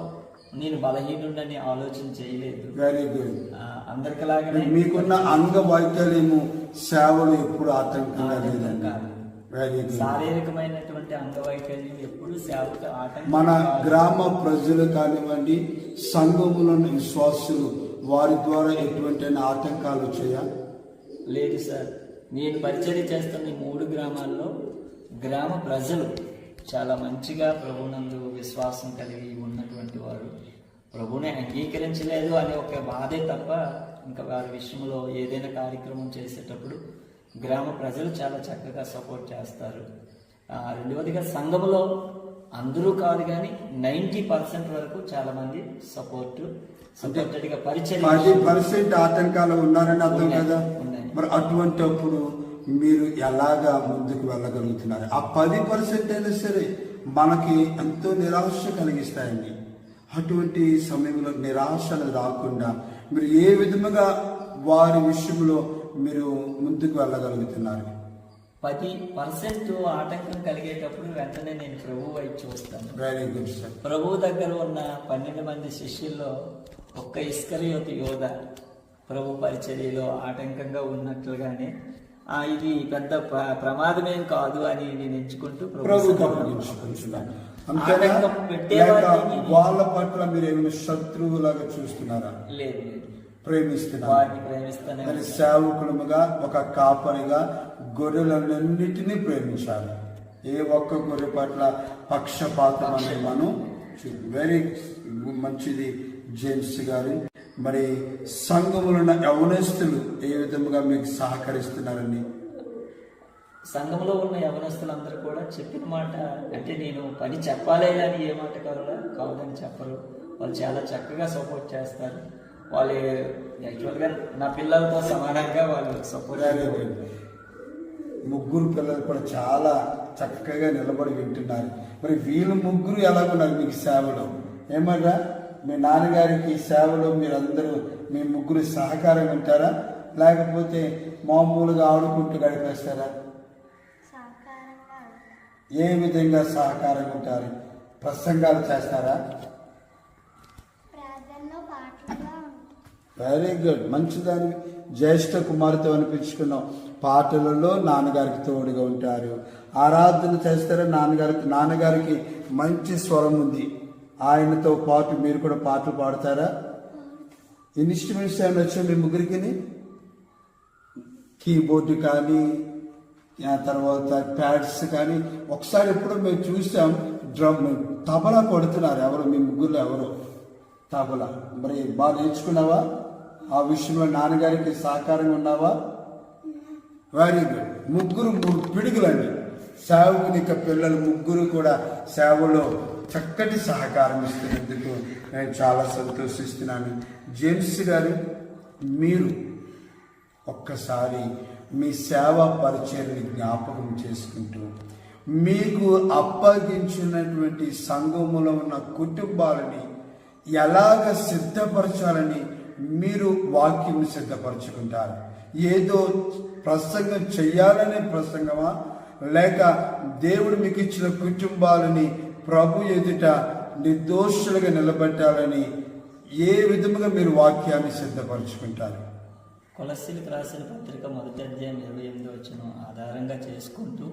నేను బలహీనుడని ఆలోచన చేయలేదు. Very good. అందరికలాగానే మీకున్న అంగ వైకల్యము సేవలు ఎప్పుడు ఆటంకంగా లేదండి. Very good. శారీరకమైనటువంటి అంగవైకల్యం ఎప్పుడు సేవకు మన ఆటంకం గ్రామ ప్రజలు కానివ్వండి, సంఘములోని విశ్వాసులు వారి ద్వారా ఎటువంటి ఆటంకాలు వచ్చాయా? లేదు సార్. నేను పరిచర్య చేస్తున్న ఈ 3 గ్రామాల్లో గ్రామ ప్రజలు చాలా మంచిగా ప్రభునందు విశ్వాసం కలిగి ఉన్నటువంటి వారు, ప్రభుని అంగీకరించలేదు అనే ఒక బాధే తప్ప ఇంకా వారి విషయంలో ఏదైనా కార్యక్రమం చేసేటప్పుడు గ్రామ ప్రజలు చాలా చక్కగా సపోర్ట్ చేస్తారు. రెండవదిగా సంఘములో అందరూ కాదు కానీ 90% వరకు చాలా మంది సపోర్టెడ్గా పరిచయం 10% ఆటంకాలు ఉన్నారని అర్థం ఉన్నాయి, కదా. ఉన్నాయి. మరి అటువంటిప్పుడు మీరు ఎలాగా ముందుకు వెళ్ళగలుగుతున్నారు? ఆ 10% అయినా సరే మనకి ఎంతో నిరాశ కలిగిస్తాయండి. అటువంటి సమయంలో నిరాశ అనేది రాకుండా మీరు ఏ విధముగా వారి విషయంలో మీరు ముందుకు వెళ్ళగలుగుతున్నారు? 10% ఆటంకం కలిగేటప్పుడు వెంటనే నేను ప్రభు వైపు చూస్తాను. Very good sir. ప్రభు దగ్గర ఉన్న 12 మంది శిష్యుల్లో ఒక్క ఇస్కరియోతు యోధ ప్రభు పరిచర్యలో ఆటంకంగా ఉన్నట్లుగానే ఇది పెద్ద ప్రమాదమేం కాదు అని నేను ఎంచుకుంటూ ప్రభువుకు అప్పగించుకుంటున్నాను. ఆటంకం పెట్టేవారిని వాళ్ళ పట్ల మీరు ఏమైనా శత్రువులాగా చూస్తున్నారా? లేదు లేదు, ప్రేమిస్తున్నారు. వారిని ప్రేమిస్తానే మరి సేవకులుగా ఒక కాపరిగా గొర్రెలన్నింటినీ ప్రేమించాలి. ఏ ఒక్క గొర్రె పట్ల పక్షపాతం అనేది మనం వెరీ మంచిది జేమ్స్ గారు. మరి సంఘములో ఉన్న యవనస్తులు ఏ విధముగా మీకు సహకరిస్తున్నారని? సంఘంలో ఉన్న యవనస్తులందరూ కూడా చెప్పిన మాట, అంటే నేను పని చెప్పాలే అని ఏ మాట కాదని చెప్పరు. వాళ్ళు చాలా చక్కగా సపోర్ట్ చేస్తారు. వాళ్ళు యాక్చువల్గా నా పిల్లలతో సమానంగా వాళ్ళు సపోర్ట్. ముగ్గురు పిల్లలు కూడా చాలా చక్కగా నిలబడి వింటున్నారు. మరి వీళ్ళు ముగ్గురు ఎలాగున్నారు మీకు సేవలో? ఏమన్నా మీ నాన్నగారికి సేవలో మీరందరూ మీ ముగ్గురు సహకారం ఉంటారా, లేకపోతే మామూలుగా ఆడుకుంటూ గడిపేస్తారా? ఏ విధంగా సహకారం ఉంటారు? ప్రసంగాలు చేస్తారా? వెరీ గుడ్, మంచిదాన్ని. జ్యేష్ఠ కుమార్తె అనిపించుకున్నాం. పాటలలో నాన్నగారికి తోడుగా ఉంటారు. ఆరాధన చేస్తారా? నాన్నగారికి మంచి స్వరం ఉంది. ఆయనతో పాటు మీరు కూడా పాటలు పాడతారా? ఇన్స్ట్రుమెంట్స్ ఏమైనా వచ్చాయి మీ ముగ్గురికి? కీబోర్డు కానీ తర్వాత ప్యాడ్స్ కానీ. ఒకసారి ఎప్పుడు మేము చూసాం డ్రమ్ తబలా కొడుతున్నారు. ఎవరు మీ ముగ్గురులో ఎవరు తబలా? మరి బాగా నేర్చుకున్నావా? ఆ విషయంలో నాన్నగారికి సహకారంగా ఉన్నావా? Very good. ముగ్గురు 3 పిడుగులండి. సేవకుని యొక్క పిల్లలు ముగ్గురు కూడా సేవలో చక్కటి సహకారం ఇస్తున్నందుకు నేను చాలా సంతోషిస్తున్నాను. జేమ్స్ గారు, మీరు ఒక్కసారి మీ సేవా పరిచయాన్ని జ్ఞాపకం చేసుకుంటూ మీకు అప్పగించినటువంటి సంఘములో ఉన్న కుటుంబాలని ఎలాగ సిద్ధపరచాలని మీరు వాక్యం సిద్ధపరచుకుంటారు? ఏదో ప్రసంగం చెయ్యాలనే ప్రసంగమా, లేక దేవుడు మీకు ఇచ్చిన కుటుంబాలని ప్రభు ఎదుట నిర్దోషులుగా నిలబెట్టాలని ఏ విధముగా మీరు వాక్యాన్ని సిద్ధపరచుకుంటారు? కొలస్సీలకు రాసిన పత్రిక 1వ అధ్యాయం 28వ వచనం ఆధారంగా చేసుకుంటూ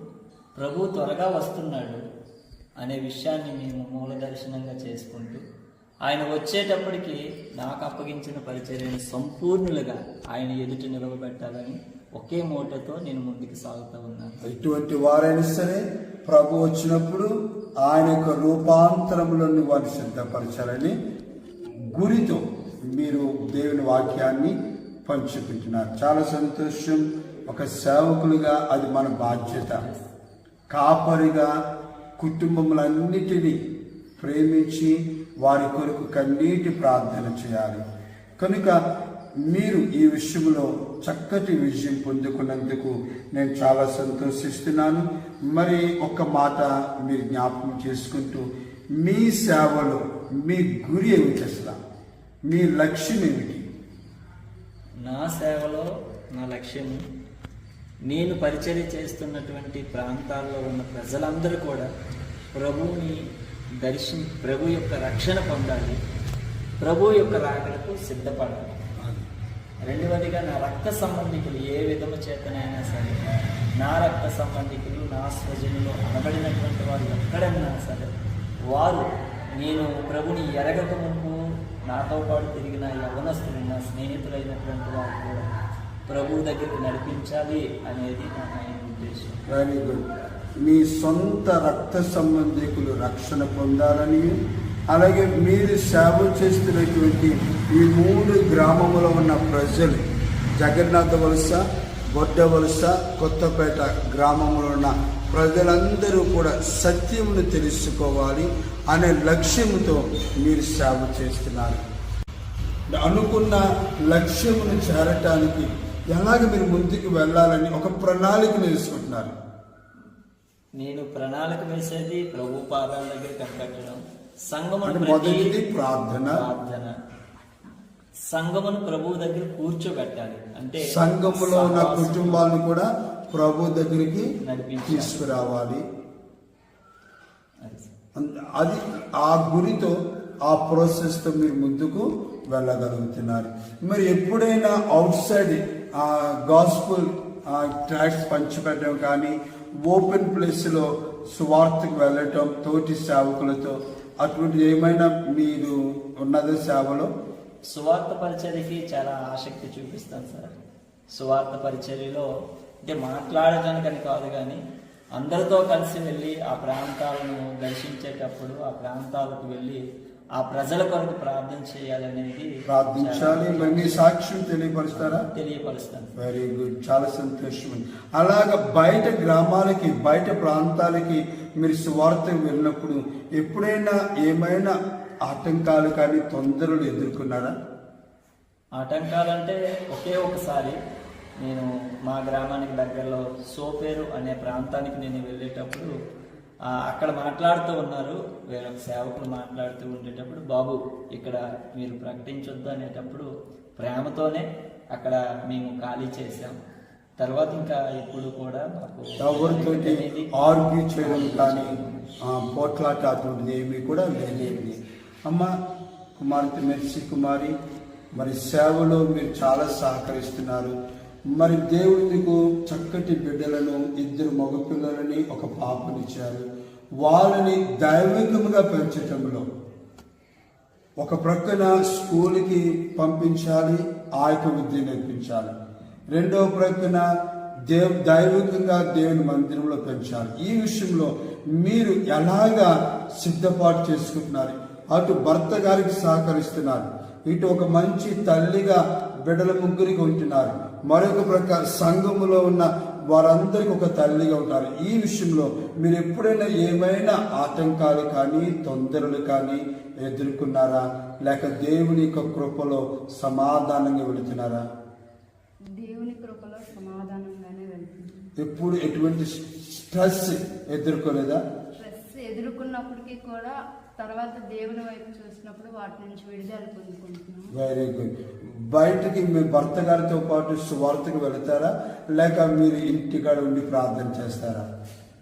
ప్రభు త్వరగా వస్తున్నాడు అనే విషయాన్ని మేము మూల దర్శనంగా చేసుకుంటూ ఆయన వచ్చేటప్పటికి నాకు అప్పగించిన పరిచర్యను సంపూర్ణులుగా ఆయన ఎదుట నిలవబెట్టాలని ఒకే మూటతో నేను ముందుకు సాగుతూ ఉన్నాను. ఇటువంటి వారైనా సరే ప్రభు వచ్చినప్పుడు ఆయన యొక్క రూపాంతరంలోని వారిని సిద్ధపరచాలని గురితో మీరు దేవుని వాక్యాన్ని పంచుకుంటున్నారు. చాలా సంతోషం. ఒక సేవకులుగా అది మన బాధ్యత. కాపరిగా కుటుంబములన్నిటినీ ప్రేమించి వారి కొరకు కన్నీటి ప్రార్థన చేయాలి. కనుక మీరు ఈ విషయంలో చక్కటి విజయం పొందుకున్నందుకు నేను చాలా సంతోషిస్తున్నాను. మరి ఒక మాట మీరు జ్ఞాపకం చేసుకుంటూ మీ సేవలో మీ గురి ఏమిటి? అసలు మీ లక్ష్యం ఏమిటి? నా సేవలో నా లక్ష్యం, నేను పరిచర్య చేస్తున్నటువంటి ప్రాంతాల్లో ఉన్న ప్రజలందరూ కూడా ప్రభువుని ప్రభు యొక్క రక్షణ పొందాలి, ప్రభు యొక్క రాకడకు సిద్ధపడాలి. రెండవదిగా నా రక్త సంబంధికులు ఏ విధము చేతనైనా సరే, నా రక్త సంబంధికులు నా స్వజనులు అనబడినటువంటి వారు ఎక్కడన్నా సరే వారు నేను ప్రభుని ఎరగక ముందు నాతో పాటు తిరిగిన యవనస్తులు నా స్నేహితులైనటువంటి వారు కూడా ప్రభువు దగ్గరికి నడిపించాలి అనేది నా ఉద్దేశం. Very good. మీ సొంత రక్త సంబంధికులు రక్షణ పొందాలని, అలాగే మీరు సేవ చేస్తున్నటువంటి ఈ 3 గ్రామములో ఉన్న ప్రజలు, జగన్నాథ వలస, బొడ్డ వలస, కొత్తపేట గ్రామంలో ఉన్న ప్రజలందరూ కూడా సత్యమును తెలుసుకోవాలి అనే లక్ష్యంతో మీరు సేవ చేస్తున్నారు. అనుకున్న లక్ష్యమును చేరటానికి ఎలాగ మీరు ముందుకు వెళ్ళాలని ఒక ప్రణాళిక వేసుకుంటున్నారు. నేను ప్రణాళిక వేసేది ప్రభు పాదాల దగ్గర కనిపెట్టడం, మొదటిది ప్రార్థన. సంఘమును ప్రభువు దగ్గర కూర్చోబెట్టాలి. అంటే సంఘములో ఉన్న కుటుంబాలను కూడా ప్రభు దగ్గరికి తీసుకురావాలి. అది ఆ గురితో, ఆ ప్రాసెస్తో మీరు ముందుకు వెళ్ళగలుగుతున్నారు. మరి ఎప్పుడైనా అవుట్ సైడ్ గాస్పుల్ ట్రాక్స్ పంచిపెట్టడం కానీ, ఓపెన్ ప్లేస్లో సువార్తకు వెళ్ళటం తోటి సేవకులతో, అటువంటి ఏమైనా మీరు ఉన్నద సేవలో? సువార్త పరిచర్యకి చాలా ఆసక్తి చూపిస్తాను సార్. సువార్త పరిచర్యలో అంటే మాట్లాడటానికని కాదు, కానీ అందరితో కలిసి వెళ్ళి ఆ ప్రాంతాలను దర్శించేటప్పుడు ఆ ప్రాంతాలకు వెళ్ళి ఆ ప్రజల కొరకు ప్రార్థన చేయాలనేది. ప్రార్థించాలి. మరి మీ సాక్ష్యం తెలియపరుస్తారా? తెలియపరుస్తాను. వెరీ గుడ్, చాలా సంతోషం. అలాగ బయట గ్రామాలకి, బయట ప్రాంతాలకి మీరు సువార్తకు వెళ్ళినప్పుడు ఎప్పుడైనా ఏమైనా ఆటంకాలు కానీ తొందరలు ఎదుర్కొన్నారా? ఆటంకాలంటే ఒకే ఒకసారి నేను మా గ్రామానికి దగ్గరలో సోపేరు అనే ప్రాంతానికి నేను వెళ్ళేటప్పుడు అక్కడ మాట్లాడుతూ ఉన్నారు, వేరొక సేవకులు మాట్లాడుతూ ఉండేటప్పుడు, బాబు ఇక్కడ మీరు ప్రకటించొద్దు అనేటప్పుడు ప్రేమతోనే అక్కడ మేము ఖాళీ చేసాం. తర్వాత ఇంకా ఎప్పుడు కూడా మాకు ఎవరితో ఆర్గ్యూ చేయడం కానీ పోట్లాట అటువంటిది ఏమీ కూడా లేదు. అమ్మ కుమార్తె మెర్సీ కుమారి, మరి సేవలో మీరు చాలా సహకరిస్తున్నారు. మరి దేవుడు మీకు చక్కటి బిడ్డలను, 2 మగపిల్లలని, ఒక పాపనిచ్చారు. వాళ్ళని దైవికముగా పెంచటంలో ఒక ప్రక్కన స్కూల్కి పంపించాలి, విద్య నేర్పించాలి. రెండవ ప్రక్కన దైవికంగా దేవుని మందిరంలో పెంచాలి. ఈ విషయంలో మీరు ఎలాగా సిద్ధపాటు చేసుకుంటున్నారు? అటు భర్త గారికి సహకరిస్తున్నారు, ఇటు ఒక మంచి తల్లిగా బిడ్డల ముగ్గురికి ఉంటున్నారు, మరొక ప్రకారం సంఘములో ఉన్న వారందరికీ ఒక తల్లిగా ఉంటారు. ఈ విషయంలో మీరు ఎప్పుడైనా ఏమైనా ఆటంకాలు కానీ తొందరలు కానీ ఎదుర్కొన్నారా? లేక దేవుని యొక్క కృపలో సమాధానంగా వెళుతున్నారా? దేవుని కృపలో సమాధానంగానే వెళ్తున్నాను. ఎప్పుడు ఎటువంటి స్ట్రెస్ ఎదుర్కోలేదా? స్ట్రెస్ ఎదుర్కొన్నప్పటికీ కూడా తర్వాత దేవుని వైపు చూసినప్పుడు వాటి నుంచి విడుదల పొందుకుంటున్నాం. Very good. బయటికి మీ భర్త గారితో పాటు సువార్తకు వెళతారా, లేక మీరు ఇంటికాడ ఉండి ప్రార్థన చేస్తారా?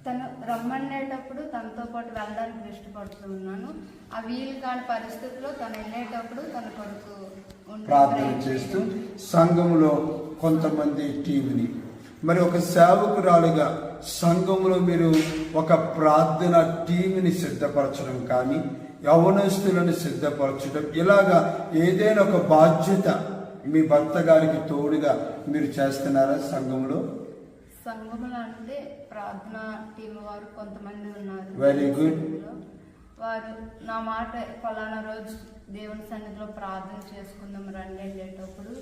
తను రమ్మనేటప్పుడు తనతో పాటు వెళ్ళడానికి ఇష్టపడుతూ ఉన్నాను. ఆ వీలు కాని పరిస్థితుల్లో తను వెళ్ళేటప్పుడు తన కొరకు ప్రార్థన చేస్తూ సంఘంలో కొంతమంది టీంని, మరి ఒక సేవకురాలుగా సంఘంలో మీరు ఒక ప్రార్థన టీంని సిద్ధపరచడం కానీ, యవనస్తులను సిద్ధపరచడం, ఇలాగా ఏదైనా ఒక బాధ్యత మీ భర్త గారికి తోడుగా మీరు చేస్తున్నారా సంఘంలో? సంఘంలో అంటే ప్రార్థన టీం వారు కొంతమంది ఉన్నారు. Very good. వారు నా మాట ఫలానా రోజు దేవుని సన్నిధిలో ప్రార్థన చేసుకుందాం రండి వెళ్ళేటప్పుడు,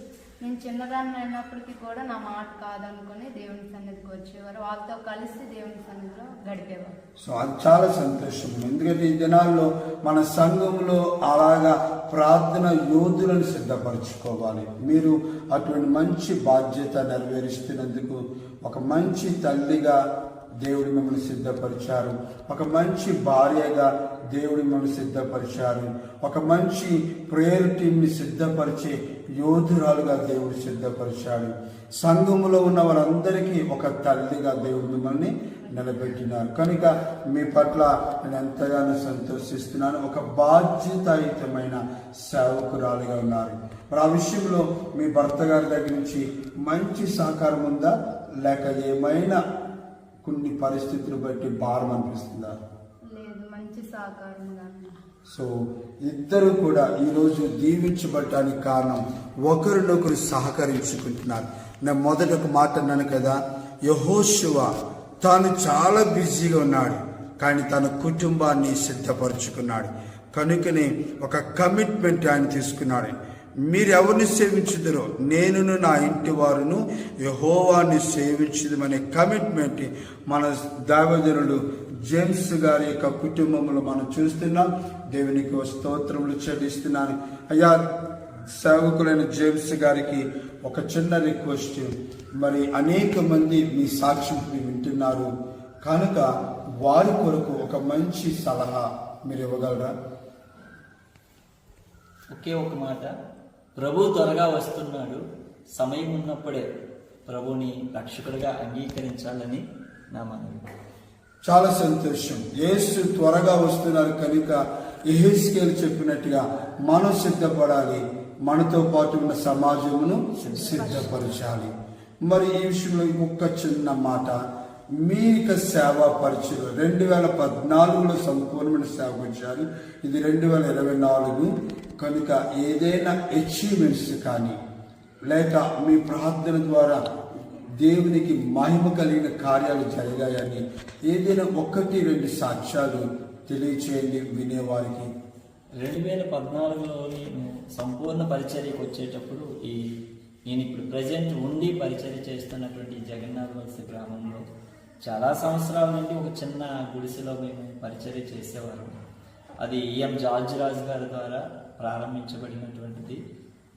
నేను చిన్నదాన్ని అయినప్పటికీ కూడా నా మాట కాదనుకుని దేవుని సన్నిధికి వచ్చేవారు. వాళ్ళతో కలిసి దేవుని సన్నిధిలో గడిపేవారు. సో అది చాలా సంతోషం. ఎందుకంటే ఈ దినాల్లో మన సంఘంలో అలాగా ప్రార్థన యోధులను సిద్ధపరచుకోవాలి. మీరు అటువంటి మంచి బాధ్యత నెరవేరుస్తున్నందుకు ఒక మంచి తల్లిగా దేవుడు మిమ్మల్ని సిద్ధపరిచారు, ఒక మంచి భార్యగా దేవుడు మిమ్మల్ని సిద్ధపరిచారు, ఒక మంచి ప్రేయర్ టీంని సిద్ధపరిచే యోధురాలుగా దేవుడు సిద్ధపరిచాడు. సంఘములో ఉన్న వారందరికీ ఒక తల్లిగా దేవుడు మిమ్మల్ని నిలబెట్టినారు. కనుక మీ పట్ల నేను ఎంతగానో సంతోషిస్తున్నాను. ఒక బాధ్యతాయుతమైన సేవకురాలుగా ఉన్నారు. మరి ఆ విషయంలో మీ భర్త గారి దగ్గర నుంచి మంచి సహకారం ఉందా, లేక ఏమైనా కొన్ని పరిస్థితులు బట్టి భారం అనిపిస్తుందా? లేదు, మంచి సహకారంగా. సో ఇద్దరు కూడా ఈరోజు దీవించబడటానికి కారణం ఒకరినొకరు సహకరించుకుంటున్నారు. నేను మొదట ఒక మాట అన్నాను కదా, యెహోషువ తాను చాలా బిజీగా ఉన్నాడు, కానీ తన కుటుంబాన్ని సిద్ధపరచుకున్నాడు. కనుకనే ఒక కమిట్మెంట్ ఆయన తీసుకున్నాడు. మీరు ఎవరిని సేవించుదరో నేనును నా ఇంటి వారును యెహోవాని సేవించుదమనే కమిట్మెంట్ మన దైవజనులు జేమ్స్ గారి యొక్క కుటుంబంలో మనం చూస్తున్నాం. దేవునికి స్తోత్రములు చెల్లిస్తున్నాను. అయ్యా, సేవకులైన జేమ్స్ గారికి ఒక చిన్న రిక్వెస్ట్. మరి అనేక మంది మీ సాక్ష్యం వింటున్నారు కనుక వారి కొరకు ఒక మంచి సలహా మీరు ఇవ్వగలరా? ఒకే ఒక మాట, ప్రభు త్వరగా వస్తున్నాడు, సమయం ఉన్నప్పుడే ప్రభుని రక్షకుడిగా అంగీకరించాలని నా మనవి. చాలా సంతోషం. యేసు త్వరగా వస్తున్నారు కనుక యెహెజ్కేలు చెప్పినట్టుగా మనం సిద్ధపడాలి, మనతో పాటు ఉన్న సమాజమును సిద్ధపరచాలి. మరి ఈ విషయంలో ఇంకొక చిన్న మాట, మీ యొక్క సేవా పరిచయం 2014లో సంపూర్ణమైన సేవ వచ్చారు, ఇది 2024 కనుక ఏదైనా అచీవ్మెంట్స్ కానీ లేక మీ ప్రార్థన ద్వారా దేవునికి మహిమ కలిగిన కార్యాలు జరిగాయని ఏదైనా 1-2 సాక్ష్యాలు తెలియచేయండి వినేవారికి. 2014లో నేను సంపూర్ణ పరిచర్యకు వచ్చేటప్పుడు నేను ఇప్పుడు ప్రజెంట్ ఉండి పరిచర్య చేస్తున్నటువంటి జగన్నాథ వలస గ్రామంలో చాలా సంవత్సరాల నుండి ఒక చిన్న గుడిసెలో మేము పరిచర్య చేసేవారు. అది ఈఎం జార్జ్ రాజు గారి ద్వారా ప్రారంభించబడినటువంటిది.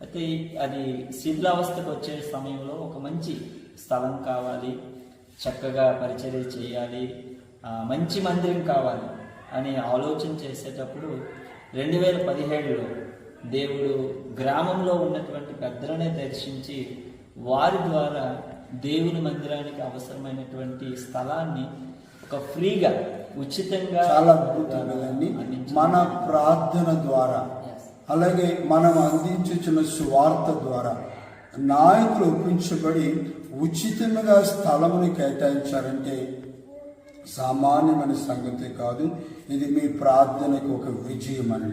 అయితే అది శిథిలావస్థకు వచ్చే సమయంలో ఒక మంచి స్థలం కావాలి, చక్కగా పరిచర్య చేయాలి, మంచి మందిరం కావాలి అని ఆలోచన చేసేటప్పుడు 2017లో దేవుడు గ్రామంలో ఉన్నటువంటి పెద్దలనే దర్శించి వారి ద్వారా దేవుని మందిరానికి అవసరమైనటువంటి స్థలాన్ని ఒక ఫ్రీగా ఉచితంగా చాలా అద్భుతమైనది. మన ప్రార్థన ద్వారా అలాగే మనం అందించుచున్న సువార్త ద్వారా నాయకులు ఒప్పించబడి ఉచితంగా స్థలముని కేటాయించారంటే సామాన్యమైన సంగతి కాదు. ఇది మీ ప్రార్థనకు ఒక విజయం అని.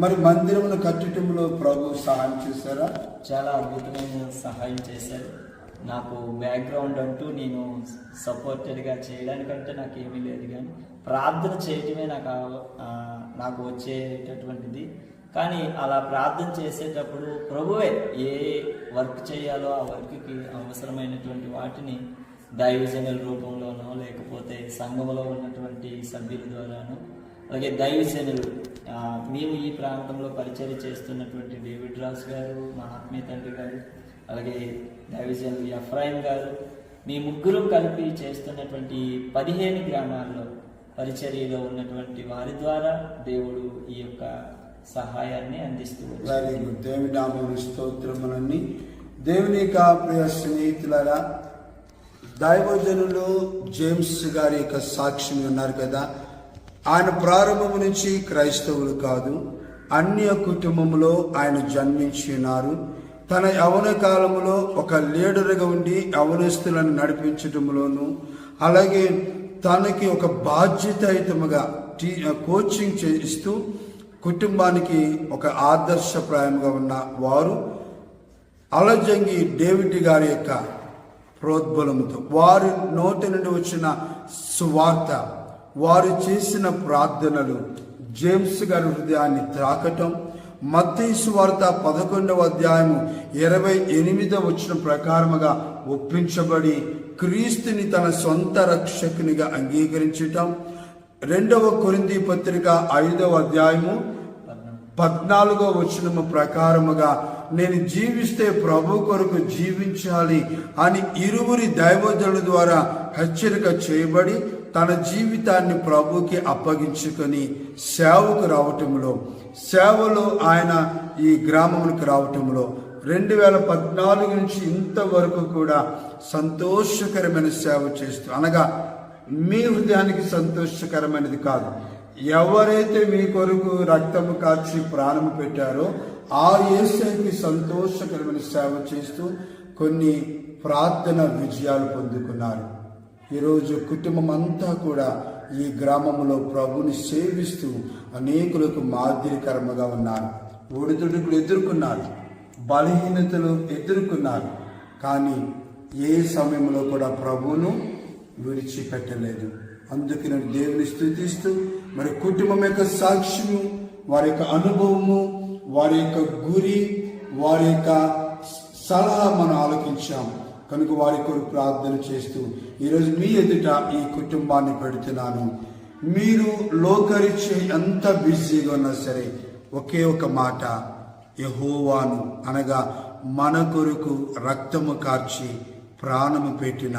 మరి మందిరమును కట్టడంలో ప్రభు సహాయం చేశారా? చాలా అద్భుతమైన సహాయం చేశారు. నాకు బ్యాక్గ్రౌండ్ అంటూ నేను సపోర్టెడ్గా చేయడానికంటే నాకు ఏమీ లేదు, కానీ ప్రార్థన చేయటమే నాకు వచ్చేటటువంటిది. కానీ అలా ప్రార్థన చేసేటప్పుడు ప్రభువే ఏ వర్క్ చేయాలో ఆ వర్క్కి అవసరమైనటువంటి వాటిని దైవజనుల రూపంలోనో లేకపోతే సంఘంలో ఉన్నటువంటి సభ్యుల ద్వారానో, అలాగే దైవజనులు మేము ఈ ప్రాంతంలో పరిచర్య చేస్తున్నటువంటి డేవిడ్ రాజు గారు, మా ఆత్మీయ తండ్రి గారు, అలాగే దైవజనులు ఎఫ్రాయిం గారు, మీ ముగ్గురు కలిపి చేస్తున్నటువంటి 15 గ్రామాల్లో పరిచర్యలో ఉన్నటువంటి వారి ద్వారా దేవుడు ఈ యొక్క సహాయాన్ని అందిస్తూ వెరీ గుడ్. దేవుని నామమున స్తోత్రములన్నీ. దేవుని యొక్క ప్రియ స్నేహితులారా, దైవజనులు జేమ్స్ గారి యొక్క సాక్ష్యం ఉన్నారు కదా, ఆయన ప్రారంభం నుంచి క్రైస్తవులు కాదు, అన్య కుటుంబంలో ఆయన జన్మించి ఉన్నారు. తన యవ్వన కాలంలో ఒక లీడర్గా ఉండి యవ్వనస్తులను నడిపించడంలోను, అలాగే తనకి ఒక బాధ్యతాయుతముగా కోచింగ్ చేస్తూ కుటుంబానికి ఒక ఆదర్శప్రాయంగా ఉన్న వారు అలజంగి డేవిడ్ గారి యొక్క ప్రోద్బలంతో, వారి నోటి నుండి వచ్చిన సువార్త, వారు చేసిన ప్రార్థనలు జేమ్స్ గారి హృదయాన్ని త్రాకటం, మత్తయి సువార్త 11వ అధ్యాయము 28వ వచనం ప్రకారముగా ఒప్పించబడి క్రీస్తుని తన సొంత రక్షకునిగా అంగీకరించటం, 2వ కొరింథీ పత్రిక 5వ అధ్యాయము 14వ వచనము ప్రకారముగా నేను జీవిస్తే ప్రభు కొరకు జీవించాలి అని ఇరువురి దైవజనుల ద్వారా హెచ్చరిక చేయబడి తన జీవితాన్ని ప్రభుకి అప్పగించుకొని సేవకు రావటంలో, సేవలో ఆయన ఈ గ్రామమునికి రావటంలో 2014 నుంచి ఇంతవరకు కూడా సంతోషకరమైన సేవ చేస్తూ, అనగా మీ హృదయానికి సంతోషకరమైనది కాదు, ఎవరైతే మీ కొరకు రక్తము కాచి ప్రాణము పెట్టారో ఆ యేసుకి సంతోషకరమైన సేవ చేస్తూ కొన్ని ప్రార్థన విజయాలు పొందుకున్నారు. ఈరోజు కుటుంబం అంతా కూడా ఈ గ్రామంలో ప్రభుని సేవిస్తూ అనేకులకు మాదిరికరముగా ఉన్నారు. ఒడిదుడుకులు ఎదుర్కొన్నారు, బలహీనతలు ఎదుర్కొన్నారు, కానీ ఏ సమయంలో కూడా ప్రభువును విడిచిపెట్టలేదు. అందుకే నేను దేవుని స్తుతిస్తూ మరి కుటుంబం యొక్క సాక్ష్యము, వారి యొక్క అనుభవము, వారి యొక్క గురి, వారి యొక్క సలహా మనం ఆలోచించాం కనుక వారి కొరకు ప్రార్థన చేస్తూ ఈరోజు మీ ఎదుట ఈ కుటుంబాన్ని పెడుతున్నాను. మీరు లోకరిచే ఎంత బిజీగా ఉన్నా సరే ఒకే ఒక మాట, యెహోవాను అనగా మన కొరకు రక్తము కార్చి ప్రాణము పెట్టిన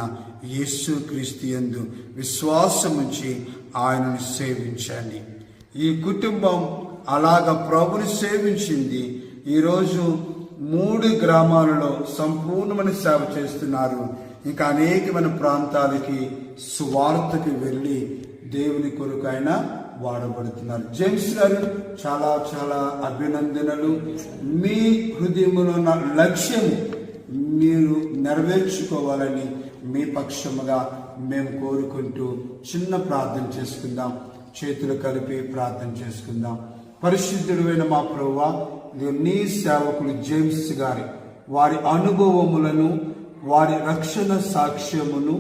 యేసుక్రీస్తు యందు విశ్వాసముంచి ఆయనను సేవించండి. ఈ కుటుంబం అలాగ ప్రభుని సేవించింది. ఈరోజు 3 గ్రామాలలో సంపూర్ణమైన సేవ చేస్తున్నారు. ఇంకా అనేకమైన ప్రాంతాలకి సువార్తకి వెళ్ళి దేవుని కొరకు ఆయన వాడబడుతున్నారు. జేమ్స్ గారు చాలా చాలా అభినందనలు. మీ హృదయంలో ఉన్న లక్ష్యము మీరు నెరవేర్చుకోవాలని మీ పక్షముగా మేము కోరుకుంటూ చిన్న ప్రార్థన చేసుకుందాం. చేతులు కలిపి ప్రార్థన చేసుకుందాం. పరిశుద్ధుడైన మా ప్రభువా, నీ సేవకులు జేమ్స్ గారి వారి అనుభవములను, వారి రక్షణ సాక్ష్యమును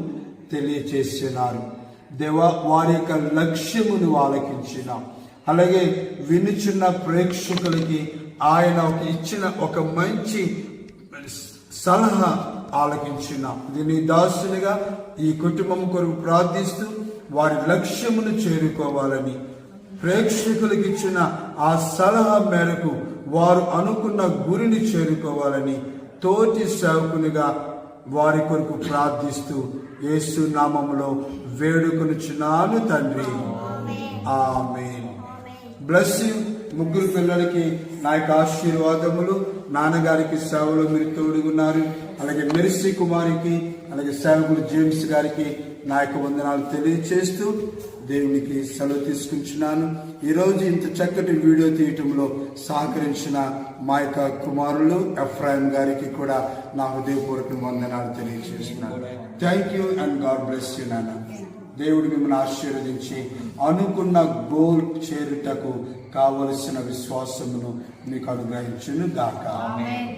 తెలియచేస్తున్నారు. దేవా, వారి యొక్క లక్ష్యమును ఆలకించిన, అలాగే వినుచున్న ప్రేక్షకులకి ఆయన ఇచ్చిన ఒక మంచి సలహా ఆలకించిన దీని దాసునిగా ఈ కుటుంబం కొరకు ప్రార్థిస్తూ వారి లక్ష్యమును చేరుకోవాలని, ప్రేక్షకులకు ఇచ్చిన ఆ సలహా మేరకు వారు అనుకున్న గురిని చేరుకోవాలని తోటి సేవకునిగా వారి కొరకు ప్రార్థిస్తూ యేసు నామములో వేడుకొనుచున్నాను తండ్రి, ఆమేన్. Bless you. ముగ్గురు పిల్లలకి నా యొక్క ఆశీర్వాదములు. నాన్నగారికి సేవలో మీరు తోడుగున్నారు. అలాగే మెర్సీ కుమారికి, అలాగే సేవకులు జేమ్స్ గారికి నా యొక్క వందనాలు తెలియచేస్తూ దేవునికి సెలవు తీసుకుంటున్నాను. ఈరోజు ఇంత చక్కటి వీడియో తీయటంలో సహకరించిన మా యొక్క కుమారులు ఎఫ్రాయిం గారికి కూడా నా హృదయపూర్వక వందనాలు తెలియజేస్తున్నాను. Thank you and God bless you నాన్న. దేవుడు మిమ్మల్ని ఆశీర్వదించి అనుకున్న గోల్ చేరుటకు కావలసిన విశ్వాసమును మీకు అనుగ్రహించును గాక. ఆమేన్.